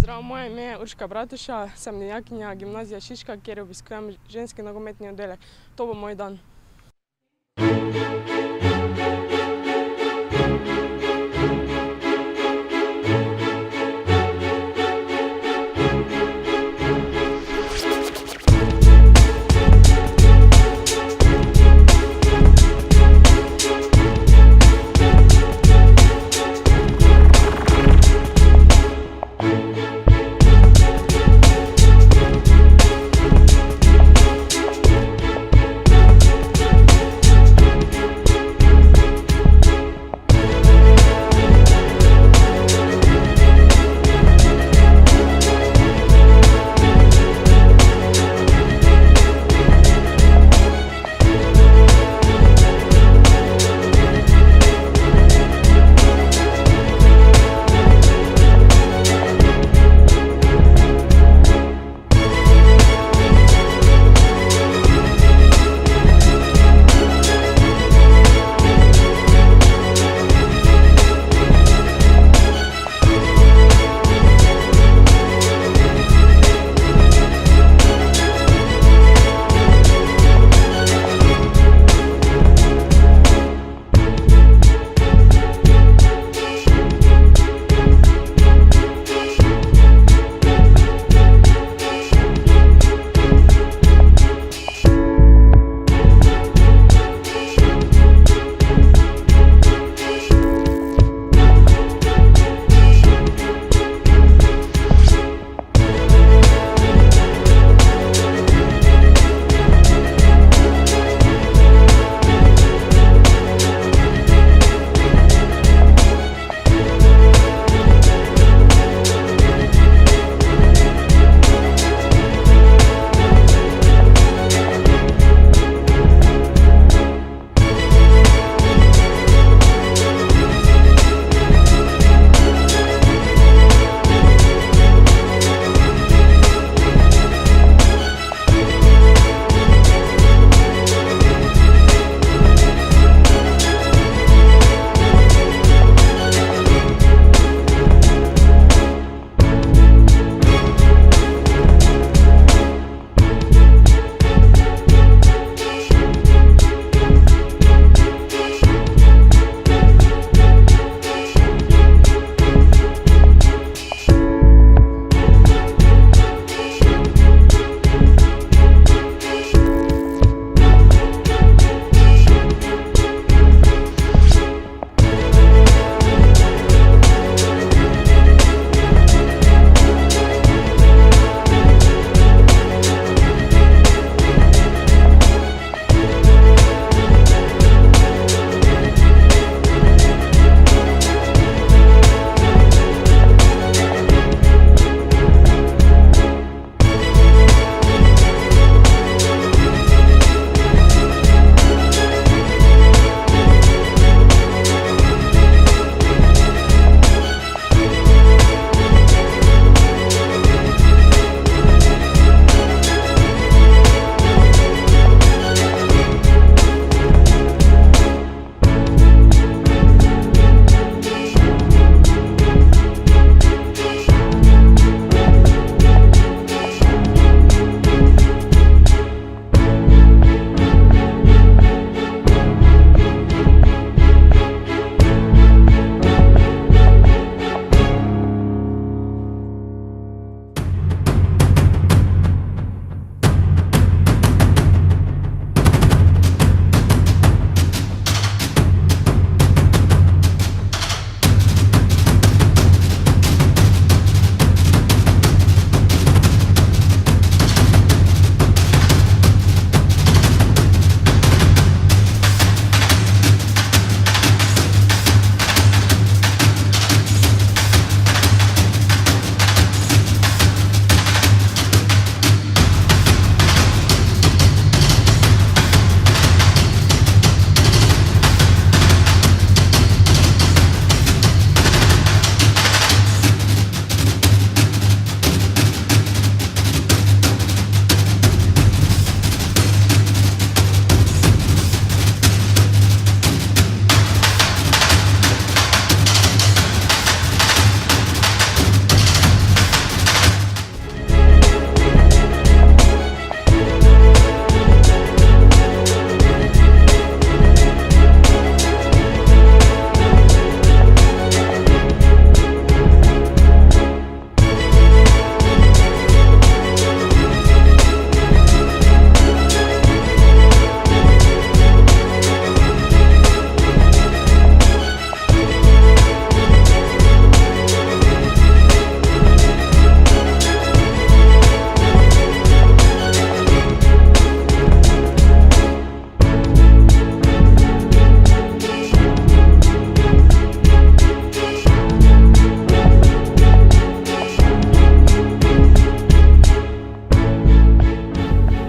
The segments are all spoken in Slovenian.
Zdravo, moje ime je Urška Bratuša, sem dijakinja Gimnazije Šiška, kjer obiskujem ženski nogometni oddelek. To bo moj dan.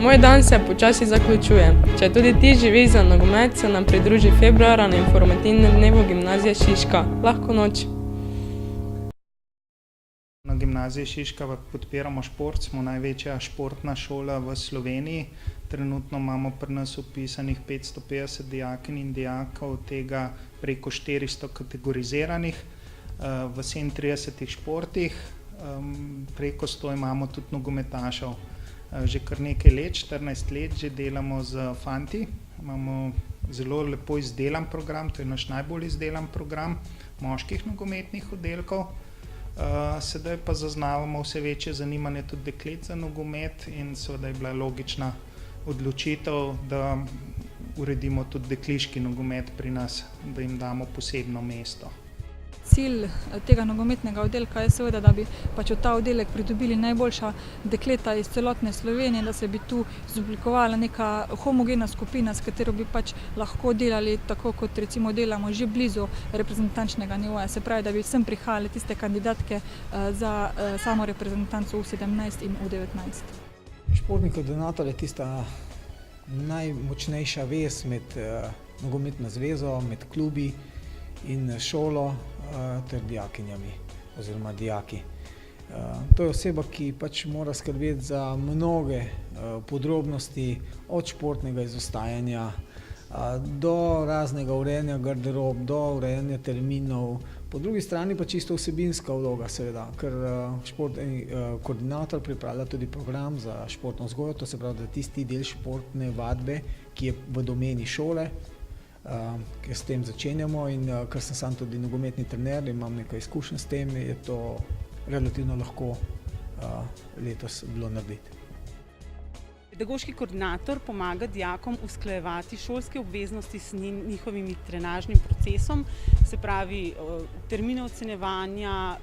Moj dan se počasi zaključuje. Če tudi ti živiš za nogomet, se nam pridruži februarja na informativnem dnevu Gimnazije Šiška. Lahko noč! Na Gimnaziji Šiška podpiramo šport, smo največja športna šola v Sloveniji. Trenutno imamo pri nas vpisanih 550 dijakinj in dijakov, od tega preko 400 kategoriziranih v 37 športih. Preko 100 imamo tudi nogometašev. Že kar nekaj let, 14 let, že delamo z fanti. Imamo zelo lepo izdelan program, to je naš najbolj izdelan program moških nogometnih oddelkov. Sedaj pa zaznavamo vse večje zanimanje tudi deklet za nogomet in seveda je bila logična odločitev, da uredimo tudi dekliški nogomet pri nas, da jim damo posebno mesto. Cilj tega nogometnega oddelka je seveda, da bi pač v ta oddelek pridobili najboljša dekleta iz celotne Slovenije, da se bi tu izoblikovala neka homogena skupina, s katero bi pač lahko delali tako, kot recimo delamo že blizu reprezentančnega nivoja. Se pravi, da bi sem prihajale tiste kandidatke za samo reprezentanco U17 in U19. Športni koordinator je tista najmočnejša vez med nogometno zvezo, med klubi in šolo ter dijakinjami oziroma dijaki. To je oseba, ki pač mora skrbeti za mnoge podrobnosti, od športnega izostajanja do raznega urejanja garderob, do urejanja terminov. Po drugi strani pa čisto vsebinska vloga seveda, ker športni koordinator pripravlja tudi program za športno vzgojo, to se pravi, da tisti del športne vadbe, ki je v domeni šole, ker s tem začenjamo in ker sem sam tudi nogometni trener in imam nekaj izkušenj s tem, je to relativno lahko letos bilo narediti. Pedagoški koordinator pomaga dijakom usklajevati šolske obveznosti s njihovim trenažnim procesom, se pravi termine ocenjevanja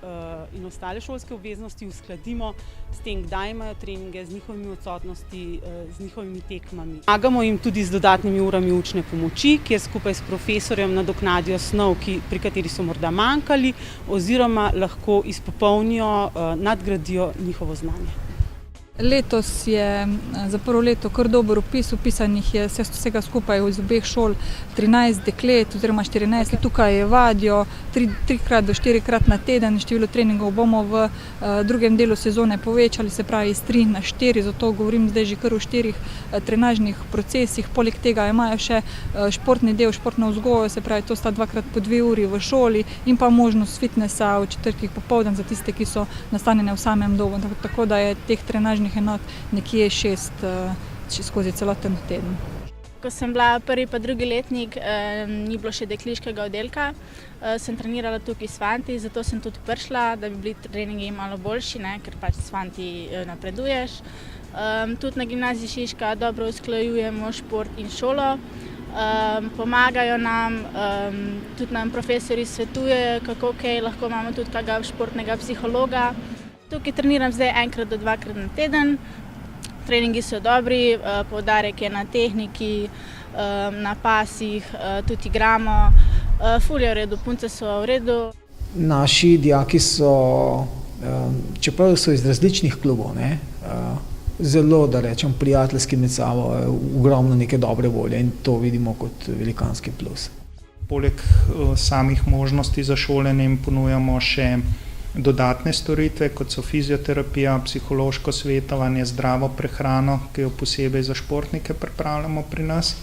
in ostale šolske obveznosti uskladimo s tem, kdaj imajo treninge, z njihovimi odsotnosti, z njihovimi tekmami. Pomagamo jim tudi z dodatnimi urami učne pomoči, kjer skupaj s profesorjem nadoknadijo snov, pri kateri so morda manjkali, oziroma lahko izpopolnijo, nadgradijo njihovo znanje. Letos je za prvo leto kar dober vpis, vpisanih je vsega skupaj iz obeh šol 13 deklet oziroma 14, ki tukaj vadijo 3 do 4 na teden. Število treningov bomo v drugem delu sezone povečali, se pravi iz 3 na 4, zato govorim zdaj že kar o 4 trenažnih procesih. Poleg tega imajo še športni del, športno vzgojo, se pravi to sta 2x po 2 uri v šoli in pa možnost fitnesa v četrtkih popoldan za tiste, ki so nastanjene v samem domu. Tako da je teh trenažnih enot nekje 6 skozi celoten teden. Ko sem bila prvi pa drugi letnik, ni bilo še dekliškega oddelka. Sem trenirala tukaj s fanti, zato sem tudi prišla, da bi bili treningi malo boljši, ker pač s fanti napreduješ. Tudi na Gimnaziji Šiška dobro usklajujemo šport in šolo. Pomagajo nam, tudi nam profesori svetujejo, kako lahko imamo tudi kakega športnega psihologa. Tukaj treniram zdaj 1 do 2 na teden. Treningi so dobri, poudarek je na tehniki, na pasih, tudi igramo. Ful je v redu, punce so v redu. Naši dijaki so, čeprav so iz različnih klubov, zelo, da rečem, prijateljski med sabo, ogromno neke dobre volje in to vidimo kot velikanski plus. Poleg samih možnosti za šolanje jim ponujamo še dodatne storitve, kot so fizioterapija, psihološko svetovanje, zdravo prehrano, ki jo posebej za športnike pripravljamo pri nas.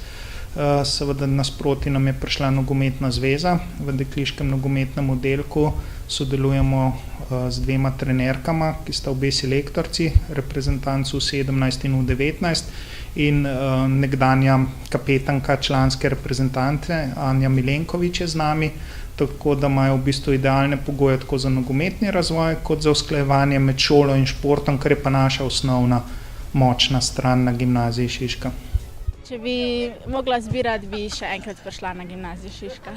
Seveda nasproti nam je prišla nogometna zveza. V dekliškem nogometnem oddelku sodelujemo z 2 trenerkama, ki sta obe selektorci, reprezentancu U17 in U19 in nekdanja kapetanka članske reprezentante Anja Milenković je z nami, tako da imajo v bistvu idealne pogoje tako za nogometni razvoj, kot za usklajevanje med šolo in športom, kar je pa naša osnovna močna stran na Gimnaziji Šiška. Če bi mogla zbirati, bi še enkrat prišla na Gimnazijo Šiška.